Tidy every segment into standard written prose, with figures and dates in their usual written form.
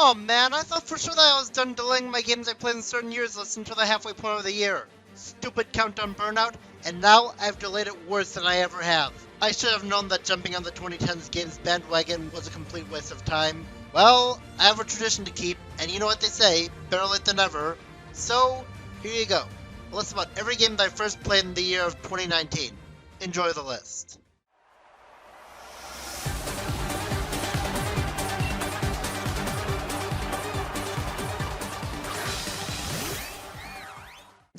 Oh man, I thought for sure that I was done delaying my games I played in certain years listening to the halfway point of the year. Stupid countdown burnout, and now I've delayed it worse than I ever have. I should have known that jumping on the 2010s games bandwagon was a complete waste of time. Well, I have a tradition to keep, and you know what they say, better late than never. So, here you go. A list about every game that I first played in the year of 2019. Enjoy the list.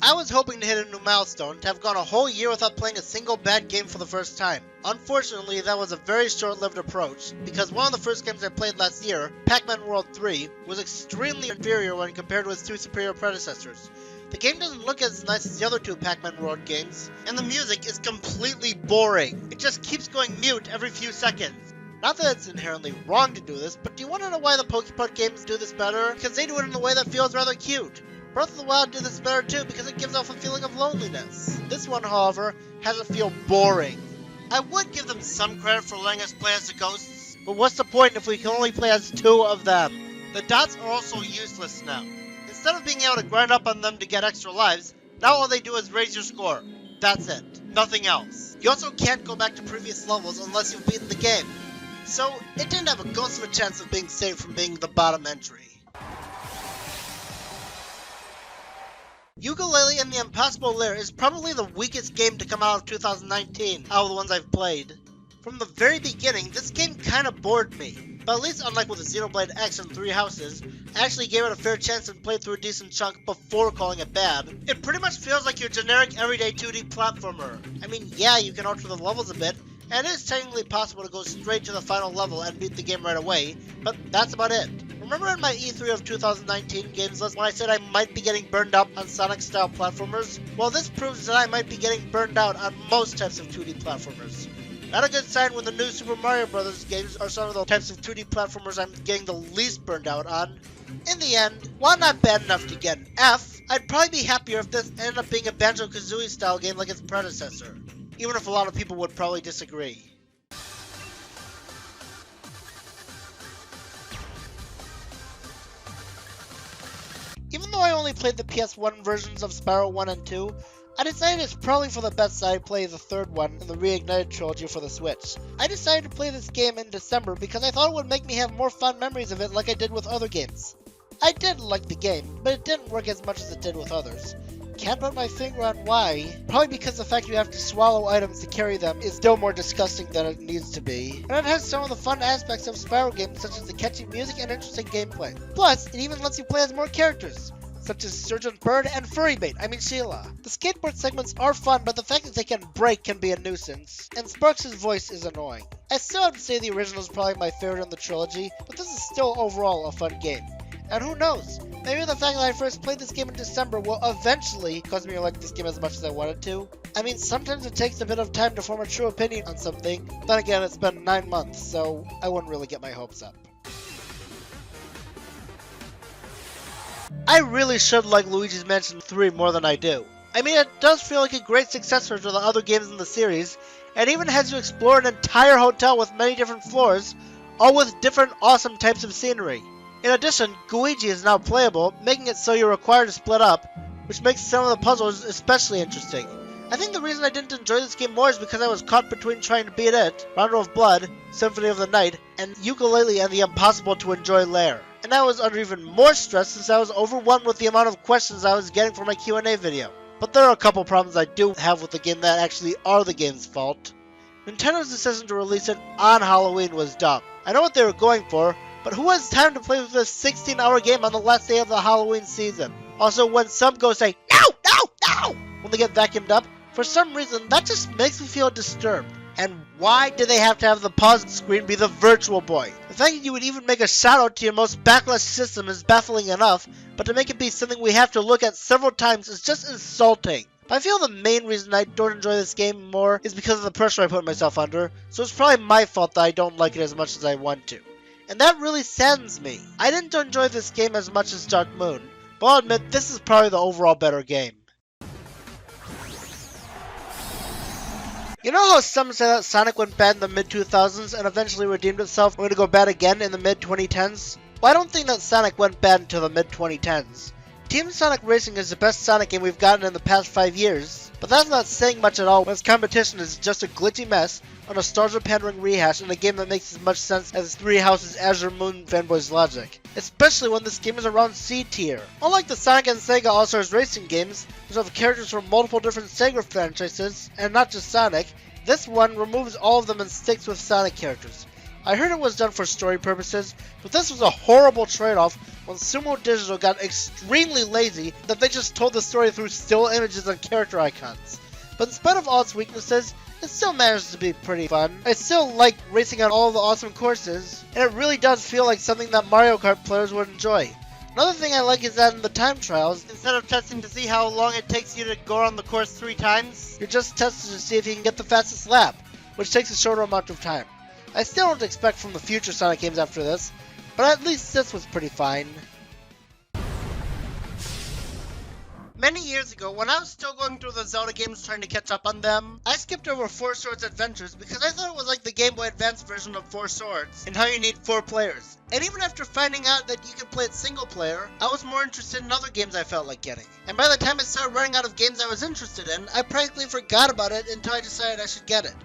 I was hoping to hit a new milestone, to have gone a whole year without playing a single bad game for the first time. Unfortunately, that was a very short-lived approach, because one of the first games I played last year, PacMan World 3, was extremely inferior when compared to its two superior predecessors. The game doesn't look as nice as the other two PacMan World games, and the music is completely boring. It just keeps going mute every few seconds. Not that it's inherently wrong to do this, but do you want to know why the Pokmon games do this better? Because they do it in a way that feels rather cute. Breath of the Wild did this better too because it gives off a feeling of loneliness. This one, however, has it feel boring. I would give them some credit for letting us play as the ghosts, but what's the point if we can only play as two of them? The dots are also useless now. Instead of being able to grind up on them to get extra lives, now all they do is raise your score. That's it. Nothing else. You also can't go back to previous levels unless you've beaten the game. So, it didn't have a ghost of a chance of being saved from being the bottom entry. Ukulele and the Impossible Lair is probably the weakest game to come out of 2019 out of the ones I've played. From the very beginning, this game kinda bored me. But at least unlike with the Xenoblade X and 3 Houses, I actually gave it a fair chance and played through a decent chunk before calling it bad. It pretty much feels like your generic everyday 2D platformer. I mean, yeah, you can alter the levels a bit, and it is technically possible to go straight to the final level and beat the game right away, but that's about it. Remember in my E3 of 2019 games list when I said I might be getting burned out on Sonic-style platformers? Well, this proves that I might be getting burned out on most types of 2D platformers. Not a good sign when the new Super Mario Bros. Games are some of the types of 2D platformers I'm getting the least burned out on. In the end, while not bad enough to get an F, I'd probably be happier if this ended up being a Banjo-Kazooie style game like its predecessor. Even if a lot of people would probably disagree. Even though I only played the PS1 versions of Spyro 1 and 2, I decided it's probably for the best that I play the third one in the Reignited trilogy for the Switch. I decided to play this game in December because I thought it would make me have more fun memories of it like I did with other games. I did like the game, but it didn't work as much as it did with others. Can't put my finger on why. Probably because the fact you have to swallow items to carry them is still more disgusting than it needs to be. And it has some of the fun aspects of Spyro games such as the catchy music and interesting gameplay. Plus, it even lets you play as more characters, such as Surgeon Bird and Sheila. The skateboard segments are fun, but the fact that they can break can be a nuisance, and Sparks' voice is annoying. I still have to say the original is probably my favorite in the trilogy, but this is still overall a fun game. And who knows, maybe the fact that I first played this game in December will eventually cause me to like this game as much as I wanted to. I mean, sometimes it takes a bit of time to form a true opinion on something, then again it's been 9 months, so I wouldn't really get my hopes up. I really should like Luigi's Mansion 3 more than I do. I mean, it does feel like a great successor to the other games in the series, and even has you explore an entire hotel with many different floors, all with different awesome types of scenery. In addition, Luigi is now playable, making it so you're required to split up, which makes some of the puzzles especially interesting. I think the reason I didn't enjoy this game more is because I was caught between trying to beat it, Rondo of Blood, Symphony of the Night, and Ukulele and the impossible to enjoy Lair. And I was under even more stress since I was overwhelmed with the amount of questions I was getting for my Q&A video. But there are a couple problems I do have with the game that actually are the game's fault. Nintendo's decision to release it on Halloween was dumb. I know what they were going for, but who has time to play with this 16-hour game on the last day of the Halloween season? Also, when some go say, "No, no, no!" when they get vacuumed up, for some reason, that just makes me feel disturbed. And why do they have to have the pause screen be the Virtual Boy? The fact that you would even make a shout-out to your most backlash system is baffling enough, but to make it be something we have to look at several times is just insulting. But I feel the main reason I don't enjoy this game more is because of the pressure I put myself under, so it's probably my fault that I don't like it as much as I want to. And that really saddens me. I didn't enjoy this game as much as Dark Moon, but I'll admit this is probably the overall better game. You know how some say that Sonic went bad in the mid-2000s and eventually redeemed itself only to go bad again in the mid-2010s? Well, I don't think that Sonic went bad until the mid-2010s. Team Sonic Racing is the best Sonic game we've gotten in the past 5 years, but that's not saying much at all when its competition is just a glitchy mess on a Stars of Pandering rehash in a game that makes as much sense as Three Houses' Azure Moon fanboys' logic. Especially when this game is around C tier. Unlike the Sonic and Sega All-Stars Racing games, which have characters from multiple different Sega franchises, and not just Sonic, this one removes all of them and sticks with Sonic characters. I heard it was done for story purposes, but this was a horrible trade-off when Sumo Digital got extremely lazy that they just told the story through still images and character icons. But in spite of all its weaknesses, it still managed to be pretty fun. I still like racing on all the awesome courses, and it really does feel like something that Mario Kart players would enjoy. Another thing I like is that in the time trials, instead of testing to see how long it takes you to go around the course 3 times, you're just testing to see if you can get the fastest lap, which takes a shorter amount of time. I still don't expect from the future Sonic games after this, but at least this was pretty fine. Many years ago, when I was still going through the Zelda games trying to catch up on them, I skipped over Four Swords Adventures because I thought it was like the Game Boy Advance version of Four Swords, and how you need 4 players. And even after finding out that you could play it single player, I was more interested in other games I felt like getting. And by the time I started running out of games I was interested in, I practically forgot about it until I decided I should get it.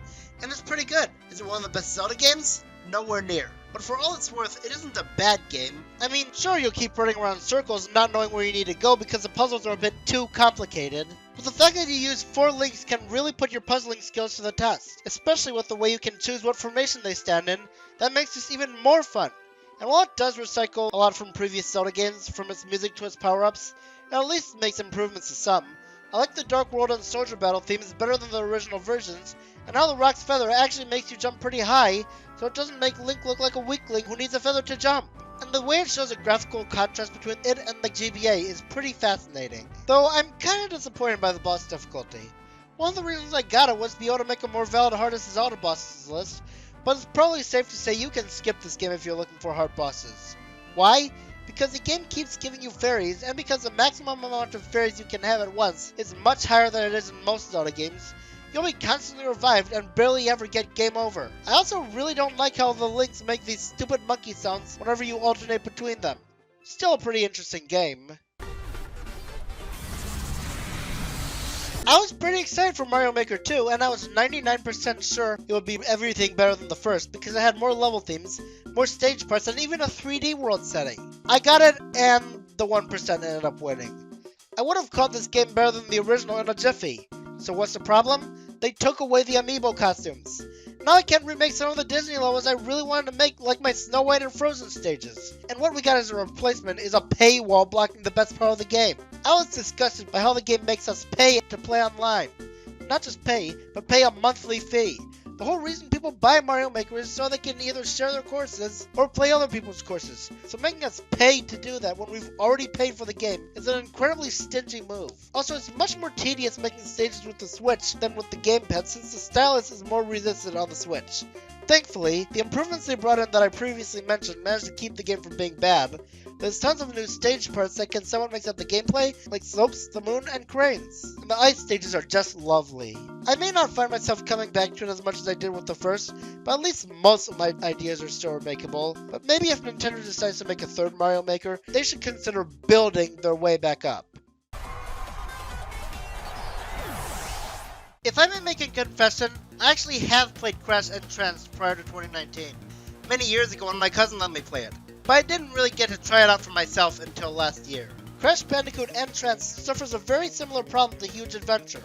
And it's pretty good. Is it one of the best Zelda games? Nowhere near. But for all it's worth, it isn't a bad game. I mean, sure, you'll keep running around in circles not knowing where you need to go because the puzzles are a bit too complicated. But the fact that you use 4 links can really put your puzzling skills to the test. Especially with the way you can choose what formation they stand in, that makes this even more fun. And while it does recycle a lot from previous Zelda games, from its music to its power-ups, it at least makes improvements to some. I like the Dark World and Soldier Battle themes better than the original versions, and how the Rock's Feather actually makes you jump pretty high, so it doesn't make Link look like a weakling who needs a feather to jump. And the way it shows a graphical contrast between it and the GBA is pretty fascinating. Though I'm kinda disappointed by the boss difficulty. One of the reasons I got it was to be able to make a more valid hardest as Zelda bosses list, but it's probably safe to say you can skip this game if you're looking for hard bosses. Why? Because the game keeps giving you fairies, and because the maximum amount of fairies you can have at once is much higher than it is in most Zelda games, you'll be constantly revived and barely ever get game over. I also really don't like how the links make these stupid monkey sounds whenever you alternate between them. Still a pretty interesting game. I was pretty excited for Mario Maker 2, and I was 99% sure it would be everything better than the first because it had more level themes, more stage parts, and even a 3D world setting. I got it, and the 1% ended up winning. I would have called this game better than the original in a jiffy. So what's the problem? They took away the amiibo costumes. Now I can't remake some of the Disney levels I really wanted to make, like my Snow White and Frozen stages. And what we got as a replacement is a paywall blocking the best part of the game. I was disgusted by how the game makes us pay to play online. Not just pay, but pay a monthly fee. The whole reason people buy Mario Maker is so they can either share their courses or play other people's courses. So making us pay to do that when we've already paid for the game is an incredibly stingy move. Also, it's much more tedious making stages with the Switch than with the gamepad since the stylus is more resistant on the Switch. Thankfully, the improvements they brought in that I previously mentioned managed to keep the game from being bad. There's tons of new stage parts that can somewhat mix up the gameplay, like slopes, the moon, and cranes. And the ice stages are just lovely. I may not find myself coming back to it as much as I did with the first, but at least most of my ideas are still remakeable. But maybe if Nintendo decides to make a third Mario Maker, they should consider building their way back up. If I may make a confession, I actually have played Crash Entranced prior to 2019. Many years ago when my cousin let me play it. But I didn't really get to try it out for myself until last year. Crash Bandicoot Entranced suffers a very similar problem to Huge Adventure.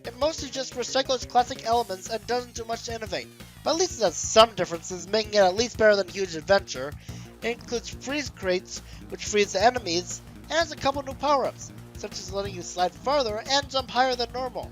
It mostly just recycles classic elements and doesn't do much to innovate. But at least it has some differences, making it at least better than Huge Adventure. It includes freeze crates, which freeze the enemies, and has a couple new power-ups, such as letting you slide farther and jump higher than normal.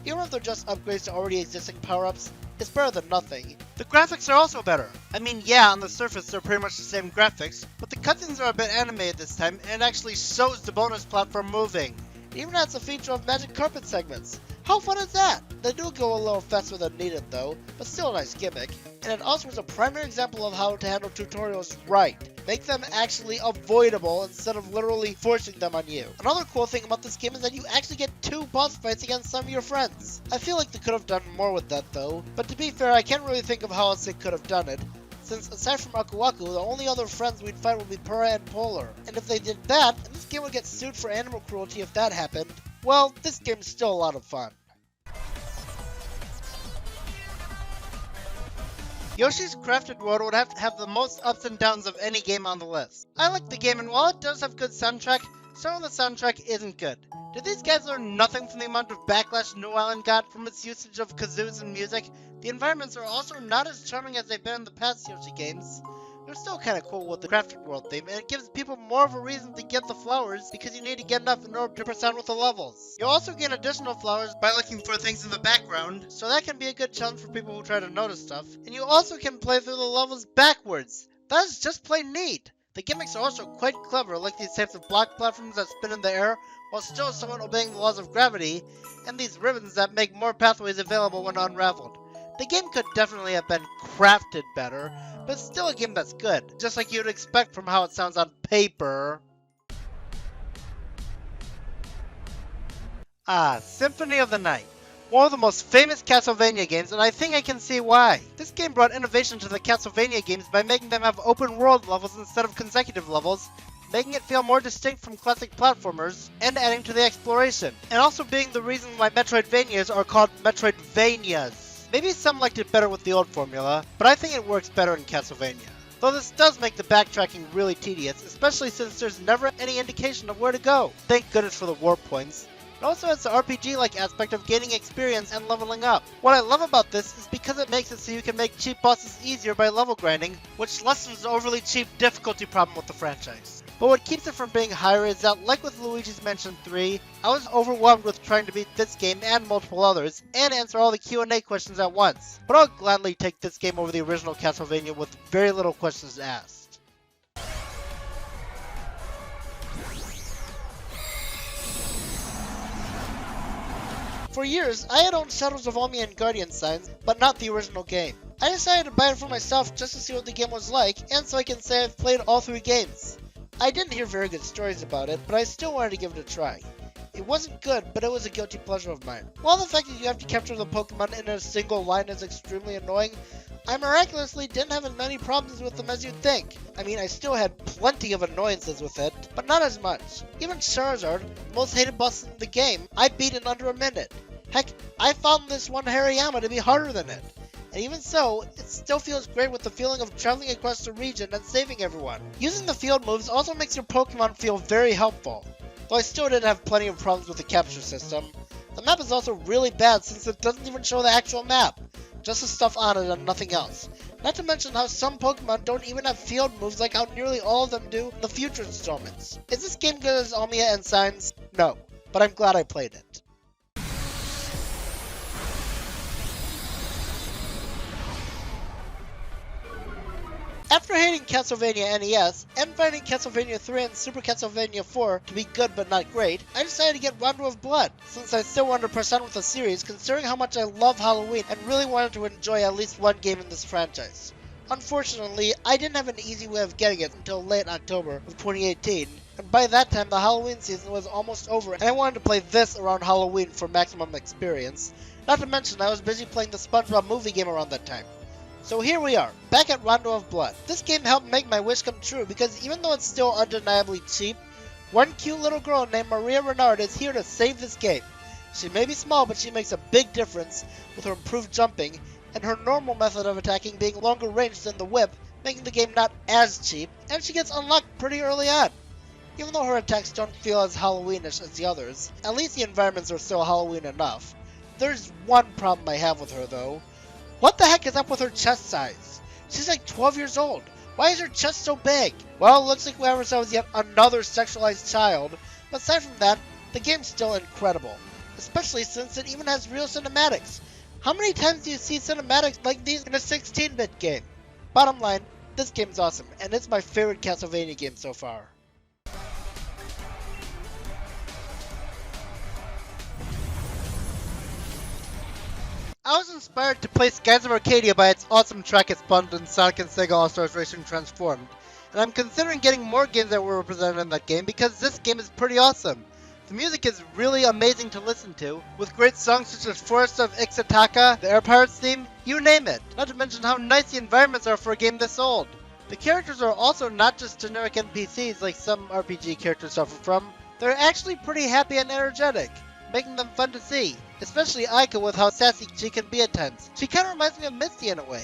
Even if they're just upgrades to already existing power-ups, it's better than nothing. The graphics are also better. I mean, yeah, on the surface they're pretty much the same graphics, but the cutscenes are a bit animated this time, and it actually shows the bonus platform moving. It even has a feature of magic carpet segments. How fun is that? They do go a little faster than needed though, but still a nice gimmick. And it also is a primary example of how to handle tutorials right. Make them actually avoidable instead of literally forcing them on you. Another cool thing about this game is that you actually get 2 boss fights against some of your friends. I feel like they could have done more with that though, but to be fair, I can't really think of how else they could have done it, since aside from Aku Aku, the only other friends we'd fight would be Purah and Polar. And if they did that, and this game would get sued for animal cruelty if that happened, well, this game's still a lot of fun. Yoshi's Crafted World would have to have the most ups and downs of any game on the list. I like the game, and while it does have good soundtrack, some of the soundtrack isn't good. Did these guys learn nothing from the amount of backlash New Island got from its usage of kazoos and music? The environments are also not as charming as they've been in the past Yoshi games. They're still kind of cool with the Crafted World theme, and it gives people more of a reason to get the flowers because you need to get enough in order to present with the levels. You'll also gain additional flowers by looking for things in the background, so that can be a good challenge for people who try to notice stuff. And you also can play through the levels backwards. That is just plain neat. The gimmicks are also quite clever, like these types of block platforms that spin in the air while still somewhat obeying the laws of gravity, and these ribbons that make more pathways available when unraveled. The game could definitely have been crafted better, but it's still a game that's good, just like you'd expect from how it sounds on paper. Symphony of the Night. One of the most famous Castlevania games, and I think I can see why. This game brought innovation to the Castlevania games by making them have open world levels instead of consecutive levels, making it feel more distinct from classic platformers, and adding to the exploration, and also being the reason why Metroidvanias are called Metroidvanias. Maybe some liked it better with the old formula, but I think it works better in Castlevania. Though this does make the backtracking really tedious, especially since there's never any indication of where to go. Thank goodness for the warp points. It also has the RPG-like aspect of gaining experience and leveling up. What I love about this is because it makes it so you can make cheap bosses easier by level grinding, which lessens the overly cheap difficulty problem with the franchise. But what keeps it from being higher is that, like with Luigi's Mansion 3, I was overwhelmed with trying to beat this game and multiple others, and answer all the Q&A questions at once. But I'll gladly take this game over the original Castlevania with very little questions asked. For years, I had owned Shadows of Omnia and Guardian signs, but not the original game. I decided to buy it for myself just to see what the game was like, and so I can say I've played all 3 games. I didn't hear very good stories about it, but I still wanted to give it a try. It wasn't good, but it was a guilty pleasure of mine. While the fact that you have to capture the Pokemon in a single line is extremely annoying, I miraculously didn't have as many problems with them as you'd think. I mean, I still had plenty of annoyances with it, but not as much. Even Charizard, the most hated boss in the game, I beat in under a minute. Heck, I found this one Hariyama to be harder than it. And even so, it still feels great with the feeling of traveling across the region and saving everyone. Using the field moves also makes your Pokemon feel very helpful, though I still did have plenty of problems with the capture system. The map is also really bad since it doesn't even show the actual map, just the stuff on it and nothing else. Not to mention how some Pokemon don't even have field moves like how nearly all of them do in the future installments. Is this game good as Omnia and Signs? No, but I'm glad I played it. After hating Castlevania NES, and finding Castlevania 3 and Super Castlevania 4 to be good but not great, I decided to get Rondo of Blood, since I still wanted to press on with the series considering how much I love Halloween and really wanted to enjoy at least one game in this franchise. Unfortunately, I didn't have an easy way of getting it until late October of 2018, and by that time the Halloween season was almost over and I wanted to play this around Halloween for maximum experience. Not to mention I was busy playing the SpongeBob movie game around that time. So here we are, back at Rondo of Blood. This game helped make my wish come true because even though it's still undeniably cheap, one cute little girl named Maria Renard is here to save this game. She may be small, but she makes a big difference with her improved jumping and her normal method of attacking being longer range than the whip, making the game not as cheap, and she gets unlocked pretty early on. Even though her attacks don't feel as Halloweenish as the others, at least the environments are still Halloween enough. There's one problem I have with her though. What the heck is up with her chest size? She's like 12 years old. Why is her chest so big? Well, it looks like we have ourselves yet another sexualized child. But aside from that, the game's still incredible. Especially since it even has real cinematics. How many times do you see cinematics like these in a 16-bit game? Bottom line, this game's awesome, and it's my favorite Castlevania game so far. I was inspired to play Skies of Arcadia by its awesome track it spawned in Sonic and Sega All-Stars Racing Transformed, and I'm considering getting more games that were represented in that game because this game is pretty awesome. The music is really amazing to listen to, with great songs such as Forest of Ixataka, the Air Pirates theme, you name it, not to mention how nice the environments are for a game this old. The characters are also not just generic NPCs like some RPG characters suffer from, they're actually pretty happy and energetic, making them fun to see, especially Aika with how sassy she can be at times. She kinda reminds me of Misty in a way.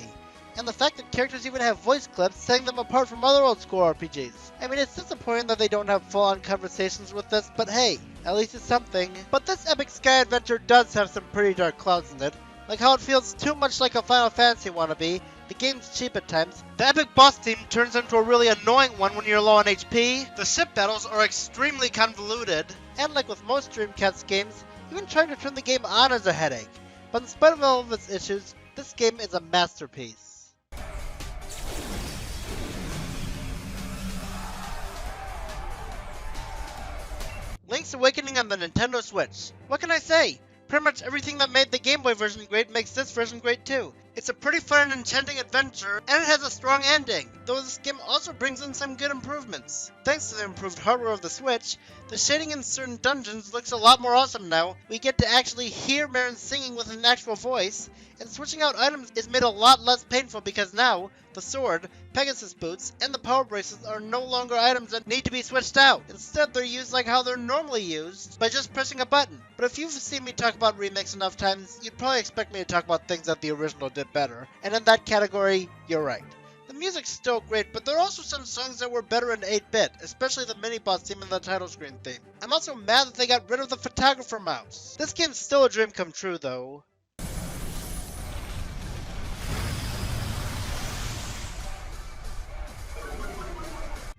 And the fact that characters even have voice clips setting them apart from other old school RPGs. I mean, it's disappointing that they don't have full-on conversations with this, but hey, at least it's something. But this epic sky adventure does have some pretty dark clouds in it, like how it feels too much like a Final Fantasy wannabe, the game's cheap at times, the epic boss theme turns into a really annoying one when you're low on HP, the ship battles are extremely convoluted, and like with most Dreamcast games, even trying to turn the game on is a headache. But in spite of all of its issues, this game is a masterpiece. Link's Awakening on the Nintendo Switch. What can I say? Pretty much everything that made the Game Boy version great makes this version great too. It's a pretty fun and enchanting adventure, and it has a strong ending, though this game also brings in some good improvements. Thanks to the improved hardware of the Switch, the shading in certain dungeons looks a lot more awesome now. We get to actually hear Marin singing with an actual voice, and switching out items is made a lot less painful because now, the sword, Pegasus boots, and the power bracelets are no longer items that need to be switched out. Instead, they're used like how they're normally used, by just pressing a button. But if you've seen me talk about remakes enough times, you'd probably expect me to talk about things that the original did better, and in that category, you're right. The music's still great, but there are also some songs that were better in 8-bit, especially the mini-boss theme and the title screen theme. I'm also mad that they got rid of the photographer mouse. This game's still a dream come true, though.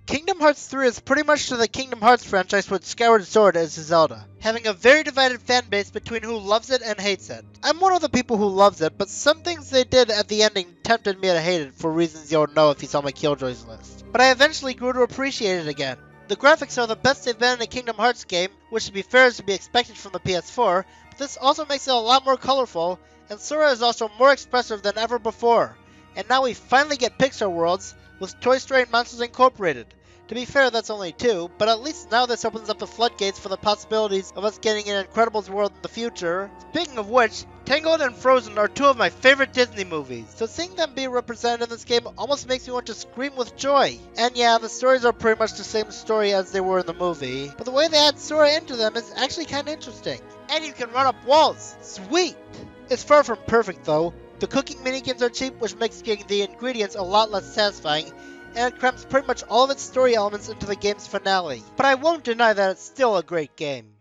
Kingdom Hearts 3 is pretty much to the Kingdom Hearts franchise what Skyward Sword is to Zelda, having a very divided fan base between who loves it and hates it. I'm one of the people who loves it, but some things they did at the ending tempted me to hate it for reasons you'll know if you saw my Killjoys list. But I eventually grew to appreciate it again. The graphics are the best they've been in a Kingdom Hearts game, which to be fair is to be expected from the PS4, but this also makes it a lot more colorful, and Sora is also more expressive than ever before. And now we finally get Pixar worlds, with Toy Story and Monsters Incorporated. To be fair, that's only 2, but at least now this opens up the floodgates for the possibilities of us getting an Incredibles world in the future. Speaking of which, Tangled and Frozen are 2 of my favorite Disney movies, so seeing them be represented in this game almost makes me want to scream with joy. And yeah, the stories are pretty much the same story as they were in the movie, but the way they add Sora into them is actually kinda interesting. And you can run up walls! Sweet! It's far from perfect though. The cooking minigames are cheap, which makes getting the ingredients a lot less satisfying, and it crams pretty much all of its story elements into the game's finale. But I won't deny that it's still a great game.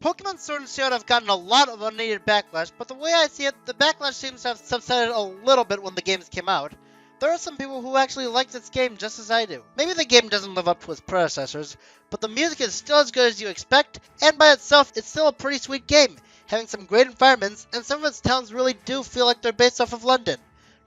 Pokemon Sword and Shield have gotten a lot of unneeded backlash, but the way I see it, the backlash seems to have subsided a little bit when the games came out. There are some people who actually like this game just as I do. Maybe the game doesn't live up to its predecessors, but the music is still as good as you expect, and by itself, it's still a pretty sweet game, having some great environments, and some of its towns really do feel like they're based off of London.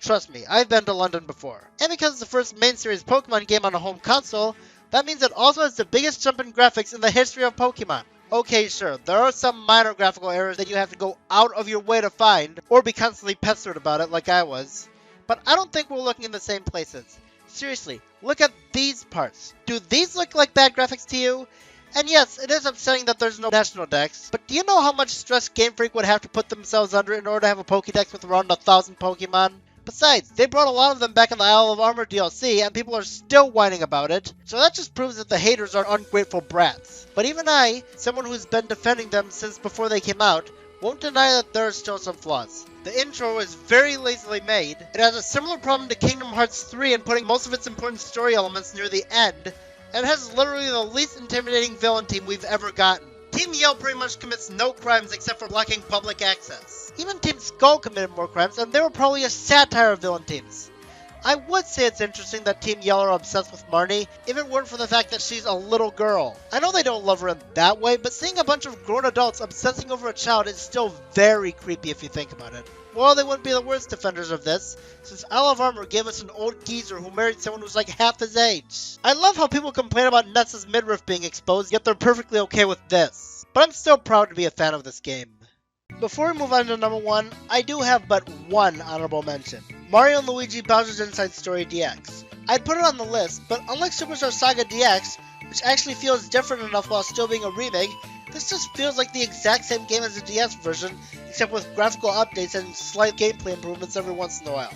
Trust me, I've been to London before. And because it's the first main series Pokemon game on a home console, that means it also has the biggest jump in graphics in the history of Pokemon. Okay, sure, there are some minor graphical errors that you have to go out of your way to find, or be constantly pestered about it like I was. But I don't think we're looking in the same places. Seriously, look at these parts. Do these look like bad graphics to you? And yes, it is upsetting that there's no National Dex, but do you know how much stress Game Freak would have to put themselves under in order to have a Pokédex with around 1,000 Pokemon? Besides, they brought a lot of them back in the Isle of Armor DLC, and people are still whining about it, so that just proves that the haters are ungrateful brats. But even I, someone who's been defending them since before they came out, won't deny that there are still some flaws. The intro is very lazily made. It has a similar problem to Kingdom Hearts 3 in putting most of its important story elements near the end, and it has literally the least intimidating villain team we've ever gotten. Team Yell pretty much commits no crimes except for blocking public access. Even Team Skull committed more crimes, and they were probably a satire of villain teams. I would say it's interesting that Team Yellow are obsessed with Marnie, if it weren't for the fact that she's a little girl. I know they don't love her in that way, but seeing a bunch of grown adults obsessing over a child is still very creepy if you think about it. Well, they wouldn't be the worst defenders of this, since Isle of Armor gave us an old geezer who married someone who's like half his age. I love how people complain about Ness's midriff being exposed, yet they're perfectly okay with this. But I'm still proud to be a fan of this game. Before we move on to number 1, I do have but one honorable mention. Mario & Luigi Bowser's Inside Story DX. I'd put it on the list, but unlike Superstar Saga DX, which actually feels different enough while still being a remake, this just feels like the exact same game as the DS version, except with graphical updates and slight gameplay improvements every once in a while.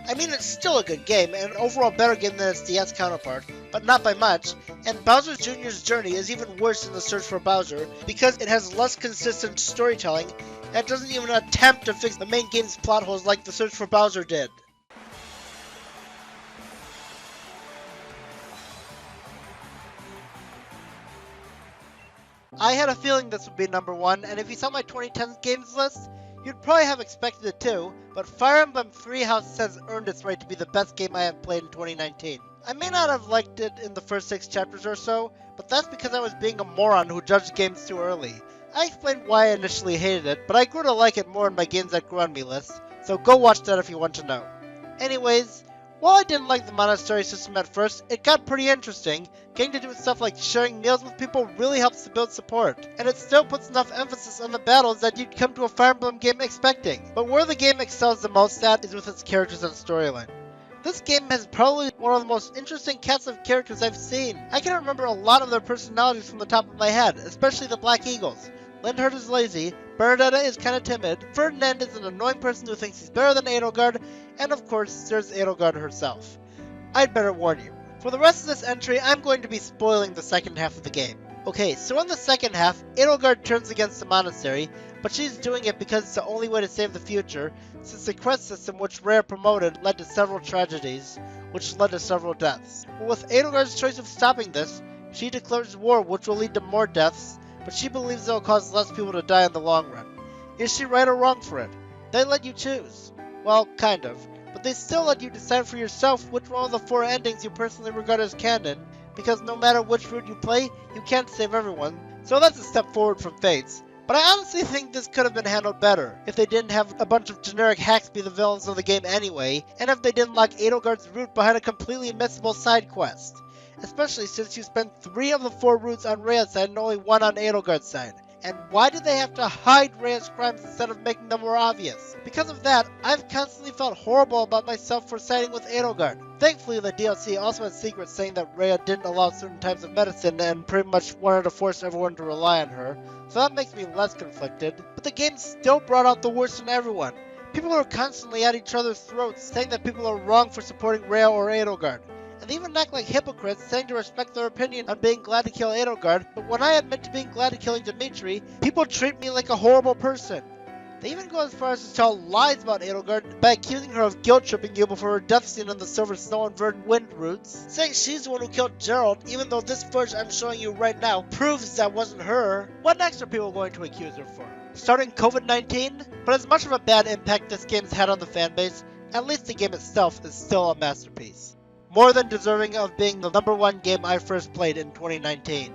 I mean, it's still a good game, and an overall better game than its DS counterpart, but not by much, and Bowser Jr.'s journey is even worse than the search for Bowser, because it has less consistent storytelling, and it doesn't even attempt to fix the main game's plot holes like the search for Bowser did. I had a feeling this would be number 1, and if you saw my 2010 games list, you'd probably have expected it too, but Fire Emblem Three Houses has earned its right to be the best game I have played in 2019. I may not have liked it in the first 6 chapters or so, but that's because I was being a moron who judged games too early. I explained why I initially hated it, but I grew to like it more in my Games That Grew on Me list, so go watch that if you want to know. Anyways, while I didn't like the monastery system at first, it got pretty interesting. Getting to do stuff like sharing meals with people really helps to build support, and it still puts enough emphasis on the battles that you'd come to a Fire Emblem game expecting. But where the game excels the most at is with its characters and storyline. This game has probably one of the most interesting cast of characters I've seen. I can remember a lot of their personalities from the top of my head, especially the Black Eagles. Linhardt is lazy, Bernadetta is kinda timid, Ferdinand is an annoying person who thinks he's better than Edelgard, and of course, there's Edelgard herself. I'd better warn you. For the rest of this entry, I'm going to be spoiling the second half of the game. Okay, so in the second half, Edelgard turns against the monastery, but she's doing it because it's the only way to save the future, since the quest system which Rare promoted led to several tragedies, which led to several deaths. But with Edelgard's choice of stopping this, she declares war which will lead to more deaths, but she believes it will cause less people to die in the long run. Is she right or wrong for it? They let you choose. Well, kind of. But they still let you decide for yourself which one of the 4 endings you personally regard as canon, because no matter which route you play, you can't save everyone, so that's a step forward from Fates. But I honestly think this could have been handled better, if they didn't have a bunch of generic hacks be the villains of the game anyway, and if they didn't lock Edelgard's route behind a completely missable side quest. Especially since you spent 3 of the 4 routes on Rhea's side and only 1 on Edelgard's side. And why did they have to hide Rhea's crimes instead of making them more obvious? Because of that, I've constantly felt horrible about myself for siding with Edelgard. Thankfully, the DLC also had secrets saying that Rhea didn't allow certain types of medicine and pretty much wanted to force everyone to rely on her, so that makes me less conflicted. But the game still brought out the worst in everyone. People are constantly at each other's throats, saying that people are wrong for supporting Rhea or Edelgard. And they even act like hypocrites, saying to respect their opinion on being glad to kill Edelgard, but when I admit to being glad to killing Dimitri, people treat me like a horrible person. They even go as far as to tell lies about Edelgard by accusing her of guilt-tripping you before her death scene on the Silver Snow and Verdant Wind routes, saying she's the one who killed Gerald, even though this footage I'm showing you right now proves that wasn't her. What next are people going to accuse her for? Starting COVID-19? But as much of a bad impact this game's had on the fanbase, at least the game itself is still a masterpiece. More than deserving of being the #1 game I first played in 2019.